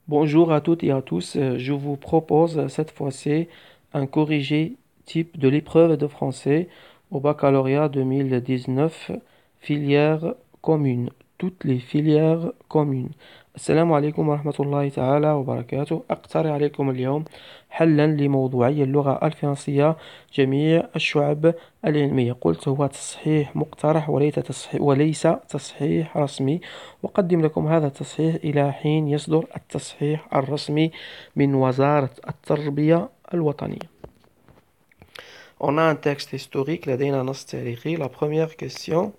Bonjour à toutes et à tous. Je vous propose cette fois-ci un corrigé type de l'épreuve de français au baccalauréat 2019, filière commune. Toutes les filières communes. السلام عليكم ورحمة الله تعالى وبركاته. أقترح عليكم اليوم حلا لموضوعي اللغة الفرنسية جميع الشعب العلمية. قلت هو تصحيح مقترح وليس تصحيح رسمي. أقدم لكم هذا التصحيح إلى حين يصدر التصحيح الرسمي من وزارة التربية الوطنية. On a un texte historique, لدينا نص تاريخي. La première question.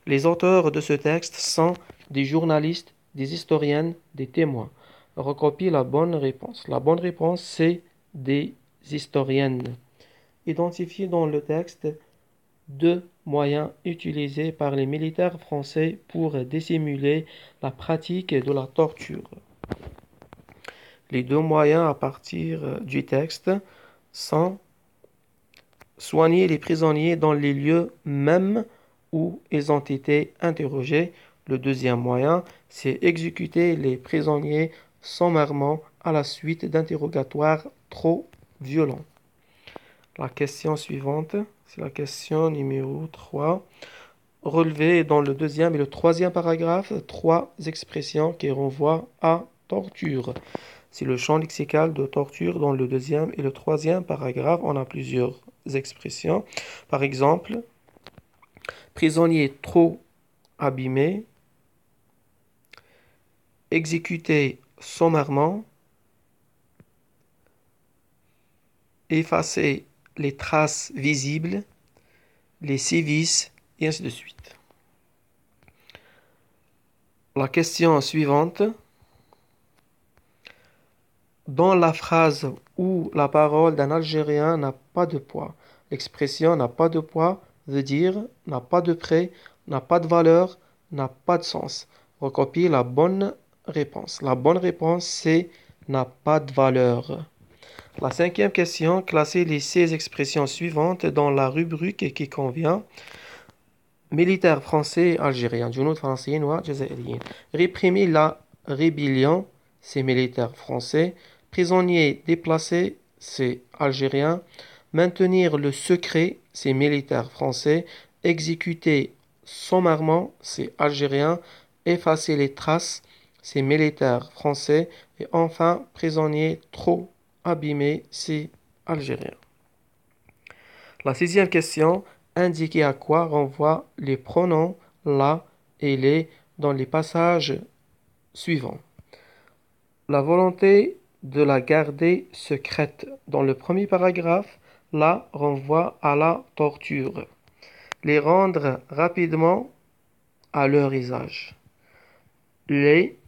Les auteurs de ce texte sont des journalistes, des historiennes, des témoins. Recopie la bonne réponse. La bonne réponse, c'est des historiennes. Identifiez dans le texte deux moyens utilisés par les militaires français pour dissimuler la pratique de la torture. Les deux moyens à partir du texte sont soigner les prisonniers dans les lieux mêmes où ils ont été interrogés. Le deuxième moyen, c'est exécuter les prisonniers sommairement à la suite d'interrogatoires trop violents. La question suivante, c'est la question numéro 3. Relevez dans le deuxième et le troisième paragraphe trois expressions qui renvoient à torture. C'est le champ lexical de torture dans le deuxième et le troisième paragraphe. On a plusieurs expressions. Par exemple, prisonnier trop abîmé, exécuté sommairement, effacer les traces visibles, les sévices, et ainsi de suite. La question suivante. Dans la phrase où la parole d'un Algérien n'a pas de poids, l'expression n'a pas de poids veut dire n'a pas de prix, n'a pas de valeur, n'a pas de sens. Recopiez la bonne réponse. La bonne réponse, c'est n'a pas de valeur. La cinquième question, classez les 16 expressions suivantes dans la rubrique qui convient. Militaires français, algériens, جنود فرنسيين وجزائريين. Réprimer la rébellion, c'est militaires français. Prisonniers déplacés, c'est algérien. Maintenir le secret, c'est militaires français. Exécuter sommairement, c'est algérien. Effacer les traces, c'est militaires français. Et enfin, prisonnier trop abîmé, c'est algérien. La sixième question, indiquer à quoi renvoient les pronoms la et les dans les passages suivants. La volonté de la garder secrète. Dans le premier paragraphe, la renvoie à la torture. Les rendre rapidement à leur usage. Les,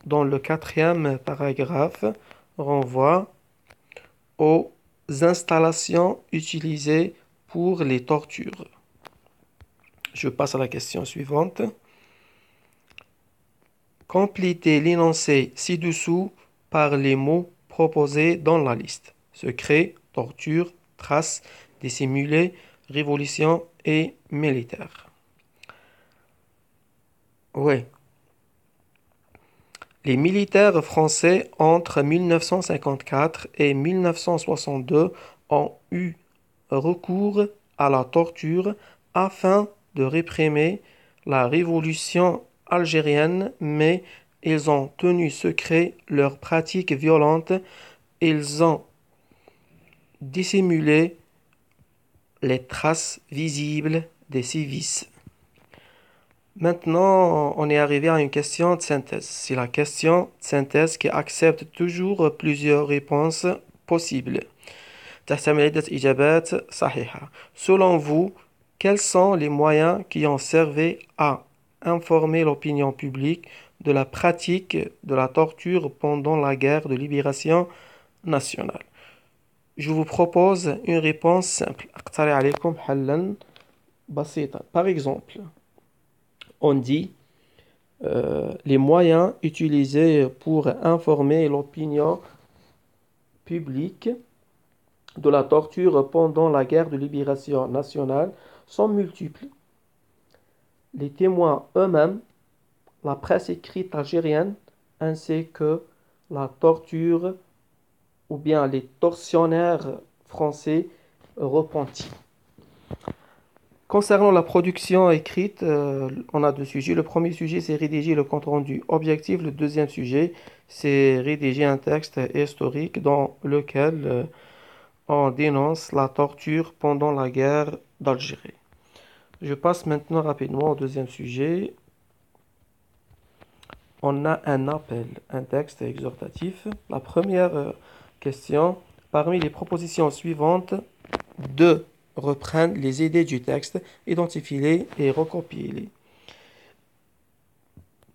dans le quatrième paragraphe, renvoie aux installations utilisées pour les tortures. Je passe à la question suivante. Complétez l'énoncé ci-dessous par les mots proposés dans la liste. Secret, torture, trace, dissimulé, révolution et militaire. Ouais. Les militaires français entre 1954 et 1962 ont eu recours à la torture afin de réprimer la révolution algérienne, mais ils ont tenu secret leurs pratiques violentes. Ils ont dissimulé les traces visibles des sévices. Maintenant, on est arrivé à une question de synthèse. C'est la question de synthèse qui accepte toujours plusieurs réponses possibles. Selon vous, quels sont les moyens qui ont servi à informer l'opinion publique de la pratique de la torture pendant la guerre de libération nationale? Je vous propose une réponse simple. Par exemple, on dit les moyens utilisés pour informer l'opinion publique de la torture pendant la guerre de libération nationale sont multiples. Les témoins eux-mêmes, la presse écrite algérienne, ainsi que la torture ou bien les tortionnaires français repentis. Concernant la production écrite, on a deux sujets. Le premier sujet, c'est rédiger le compte-rendu objectif. Le deuxième sujet, c'est rédiger un texte historique dans lequel on dénonce la torture pendant la guerre d'Algérie. Je passe maintenant rapidement au deuxième sujet. On a un appel, un texte exhortatif. La première question, parmi les propositions suivantes, deux reprennent les idées du texte, identifiez-les et recopiez-les.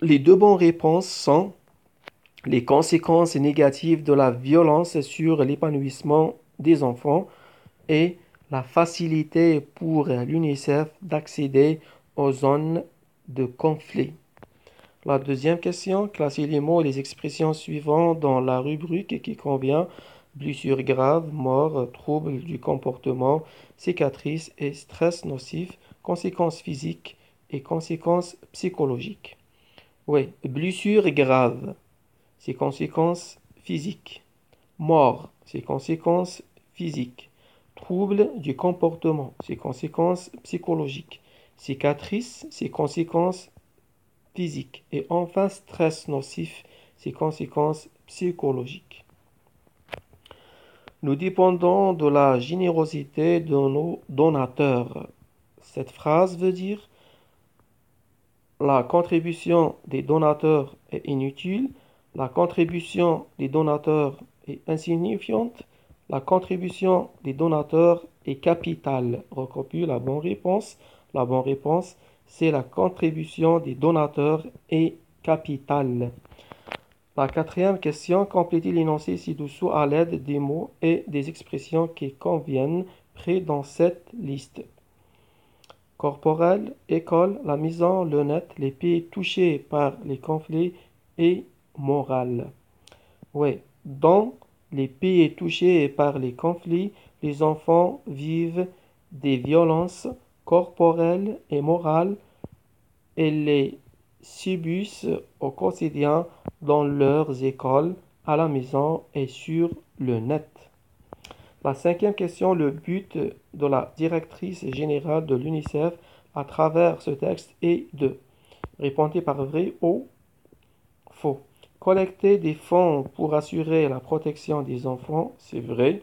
Les deux bonnes réponses sont les conséquences négatives de la violence sur l'épanouissement des enfants et la facilité pour l'UNICEF d'accéder aux zones de conflit. La deuxième question, classez les mots et les expressions suivants dans la rubrique qui convient: blessures graves, mort, troubles du comportement, cicatrices et stress nocif, conséquences physiques et conséquences psychologiques. Oui, blessures graves, c'est conséquences physiques. Mort, c'est conséquences physiques. Troubles du comportement, c'est conséquences psychologiques. Cicatrices, c'est conséquences physiques. Et enfin, stress nocif, c'est conséquences psychologiques. Nous dépendons de la générosité de nos donateurs. Cette phrase veut dire la contribution des donateurs est inutile, la contribution des donateurs est insignifiante, la contribution des donateurs est capitale. Recopie la bonne réponse. La bonne réponse, c'est la contribution des donateurs est capitale. La quatrième question, complétez l'énoncé ci-dessous à l'aide des mots et des expressions qui conviennent pris dans cette liste. Corporel, école, la maison, le net, les pays touchés par les conflits et morale. Oui, dans les pays touchés par les conflits, les enfants vivent des violences corporelles et morales et les subissent au quotidien dans leurs écoles, à la maison et sur le net. La cinquième question, le but de la directrice générale de l'UNICEF à travers ce texte est de répondre par vrai ou faux. Collecter des fonds pour assurer la protection des enfants, c'est vrai.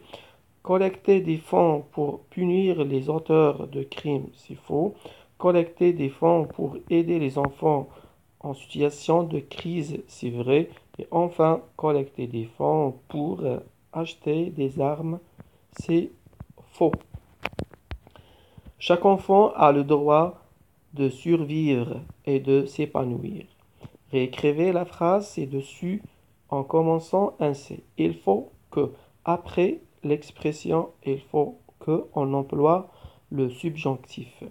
Collecter des fonds pour punir les auteurs de crimes, c'est faux. Collecter des fonds pour aider les enfants en situation de crise, c'est vrai. Et enfin, collecter des fonds pour acheter des armes, c'est faux. Chaque enfant a le droit de survivre et de s'épanouir. Réécrivez la phrase ci-dessus en commençant ainsi. Il faut que, après l'expression, il faut que, on emploie le subjonctif.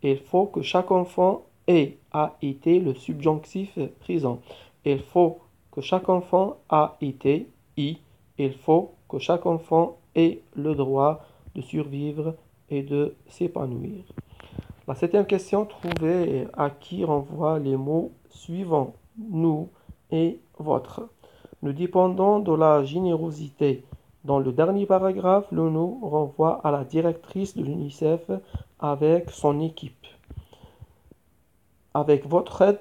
Il faut que chaque enfant ait a été le subjonctif présent. Il faut que chaque enfant a été i. Il faut que chaque enfant ait le droit de survivre et de s'épanouir. La septième question, trouvez à qui renvoient les mots suivants: nous et votre. Nous dépendons de la générosité. Dans le dernier paragraphe, le nous renvoie à la directrice de l'UNICEF avec son équipe. Avec votre aide,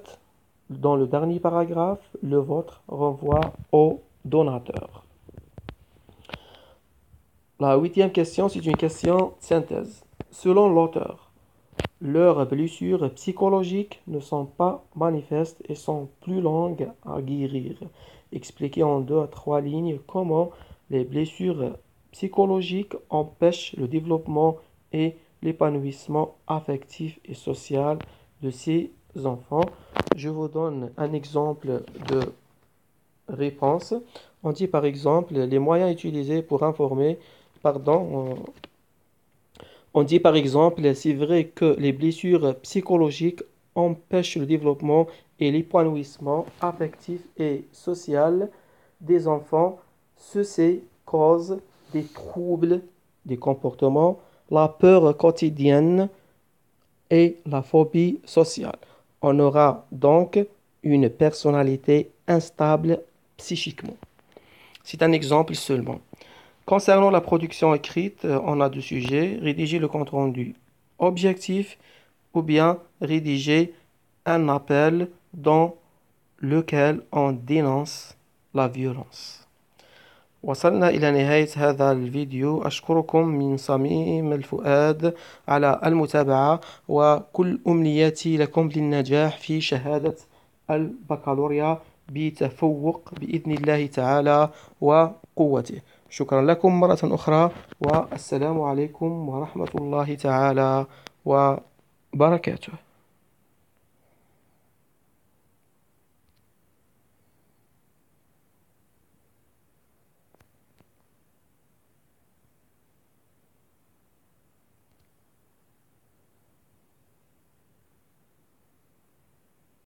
dans le dernier paragraphe, le votre renvoie au donateur. La huitième question, c'est une question synthèse. Selon l'auteur, leurs blessures psychologiques ne sont pas manifestes et sont plus longues à guérir. Expliquez en 2 à 3 lignes comment les blessures psychologiques empêchent le développement et l'épanouissement affectif et social de ces enfants. Je vous donne un exemple de réponse. On dit par exemple les moyens utilisés pour informer, on dit par exemple, c'est vrai que les blessures psychologiques empêchent le développement et l'épanouissement affectif et social des enfants. Ceci cause des troubles des comportements, la peur quotidienne et la phobie sociale. On aura donc une personnalité instable psychiquement. C'est un exemple seulement. Concernant la production écrite, on a deux sujets. Rédiger le compte rendu objectif ou bien rédiger un appel dans lequel on dénonce la violence. وصلنا إلى نهاية هذا الفيديو. أشكركم من صميم الفؤاد على المتابعة، وكل أمنياتي لكم للنجاح في شهادة البكالوريا بتفوق بإذن الله تعالى وقوته. شكرا لكم مرة أخرى، والسلام عليكم ورحمة الله تعالى وبركاته.